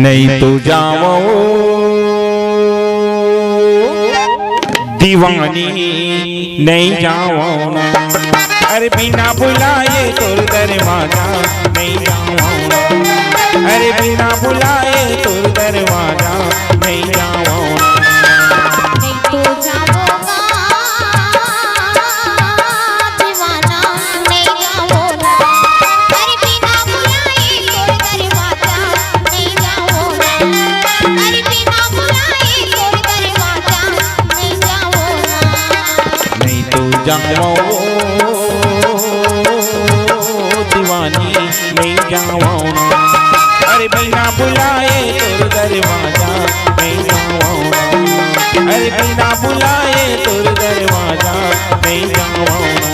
नहीं तो जाओ दीवानी नहीं जाओ ना। अरे बिना बुलाए तोर दरवाजा नहीं जाओ ना। अरे बिना बुलाए तोर दरवाजा नहीं जाओ ना। नहीं तो जाओगा दीवाना नहीं जाओ ना। अरे बिना बुलाए तोर दरवाजा नहीं जाओ ना। अरे बिना बुलाए तोर दरवाजा नहीं जाओ ना। नहीं तो जाओ दीवानी नहीं जाओ ना। अरे बिना बुलाए तोर दरवाजा नहीं जाओ ना। अरे बिना बुलाए तोर दरवाजा नहीं जाओ ना।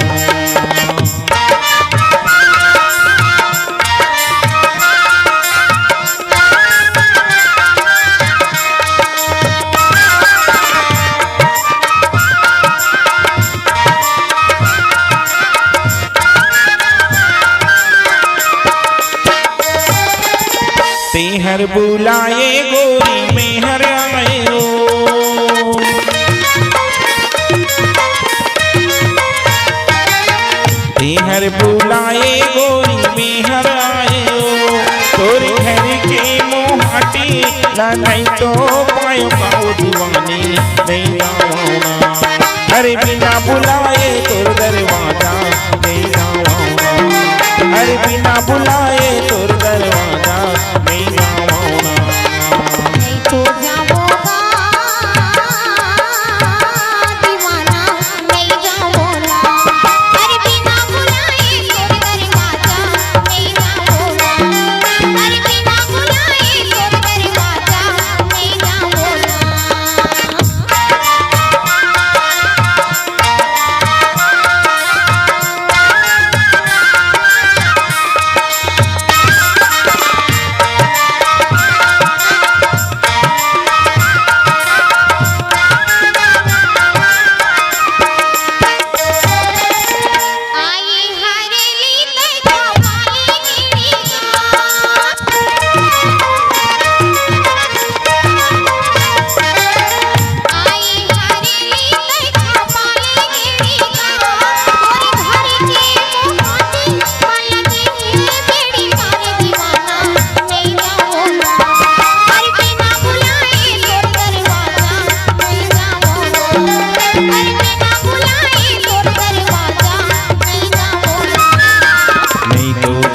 तेहर बुलाए गोरी मेहर आयो। तेहर बुलाए गोरी मेहर आयो। तोर घर के मोहाटी ला नहीं तो पायो पाओ दीवानी नहीं जाओ ना। अरे बिना बुलाए तोर दरवाजा नहीं जाओ ना। अरे बिना बुलाए तोर दरवाजा नहीं जाओ ना। नहीं तो जाओगा दीवाना नहीं जाओ ना। अरे बिना बुलाए तोर दरवाजा नहीं जाओ ना। अरे बिना बुलाए तोर दरवाजा नहीं जाओ ना।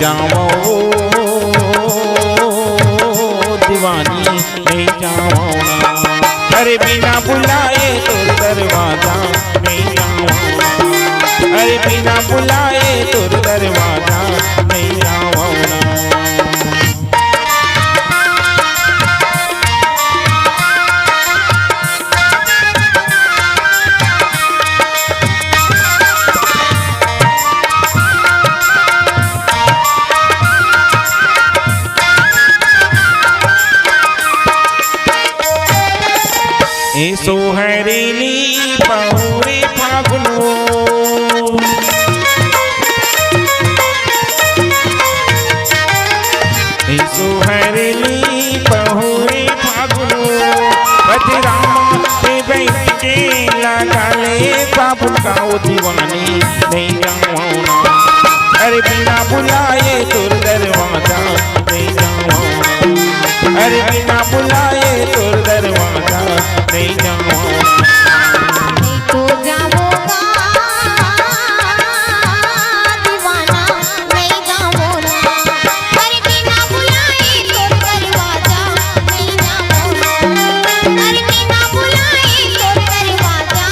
जाओ दीवानी नहीं जाओ ना। अरे बिना बुलाए तोर दरवाजा नहीं जाओ ना। अरे बिना बुलाए तोर दरवाजा नहीं जाओ ना। ए सोहरेली पहुरे फागुनो। ए सोहरेली पहुरे फागुनो। बजरामा पे बैठ के लगा ले बाबू का दीवानी नहीं जाओ ना। अरे बिना बुलाए तोर दरवाजा नहीं जाओ ना। अरे बिना बुलाए तोर दरवाजा नहीं जाओ ना। नहीं तो जाओगा दीवाना नहीं जाओ ना। अरे बिना बुलाए तोर दरवाजा नहीं जाओ ना। अरे बिना बुलाए तोर दरवाजा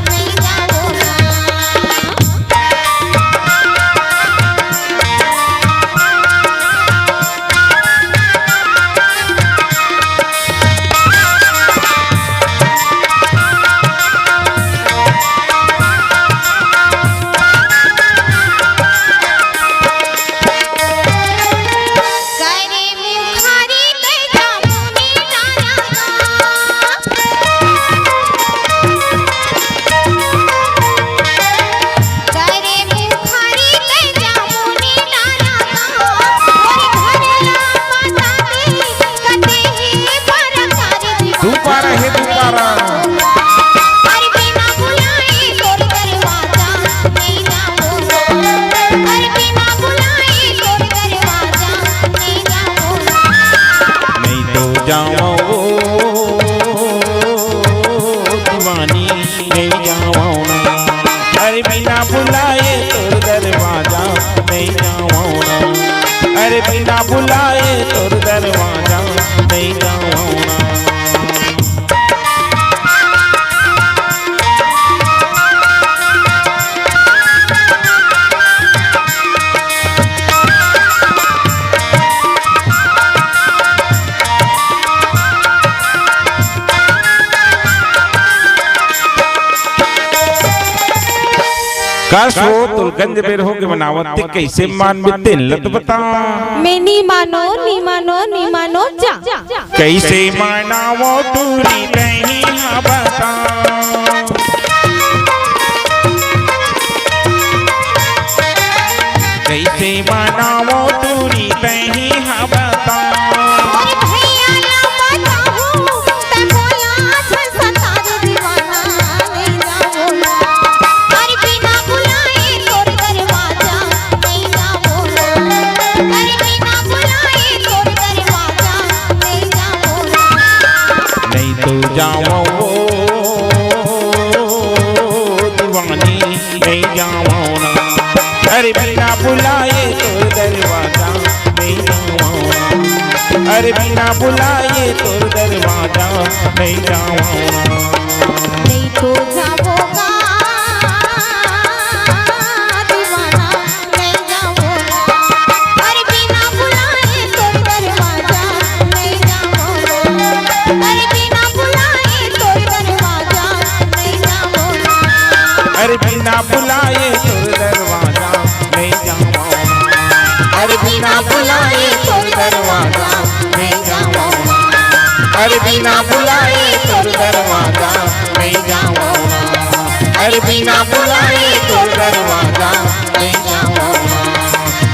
नहीं जाओ ना। काशो तुलगंज बेर हो के बनावत कैसे मान बिते लत बता मैं नी मानो जा कैसे मनावो टूरी नहीं हाँ बता कैसे मनावो टूरी नहीं हाँ बता जाओ दीवानी नहीं जाओ ना अरे बिना बुलाए तो दरवाजा नहीं जाओ ना अरे बिना बुलाए तो दरवाजा नहीं जाओ ना नहीं तो जाओगा दीवाना नहीं जाओगा अरे बिना बुलाए तो दरवाजा नहीं जाओगा अरे अरे बिना बुलाए तो दरवाजा नहीं जाओ अरे बिना बुलाए तो दरवाजा नहीं जाओ अरे बिना बुलाए तो दरवाजा नहीं जाओ अरे बिना बुलाए तो दरवाजा नहीं जाओ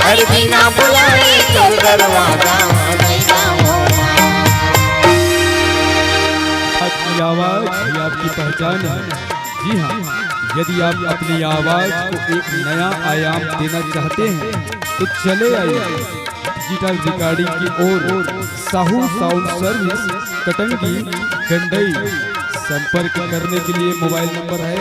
अरे बिना बुलाए तो दरवाजा नहीं जाओ आपकी आवाज ही आपकी पहचान है। जी हाँ, यदि आप अपनी आवाज को एक नया आयाम देना चाहते हैं तो चले आइए डिजिटल रिकॉर्डिंग की ओर। Sahu sound service Katangi Gandai. संपर्क करने के लिए मोबाइल नंबर है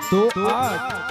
94062408287089887028।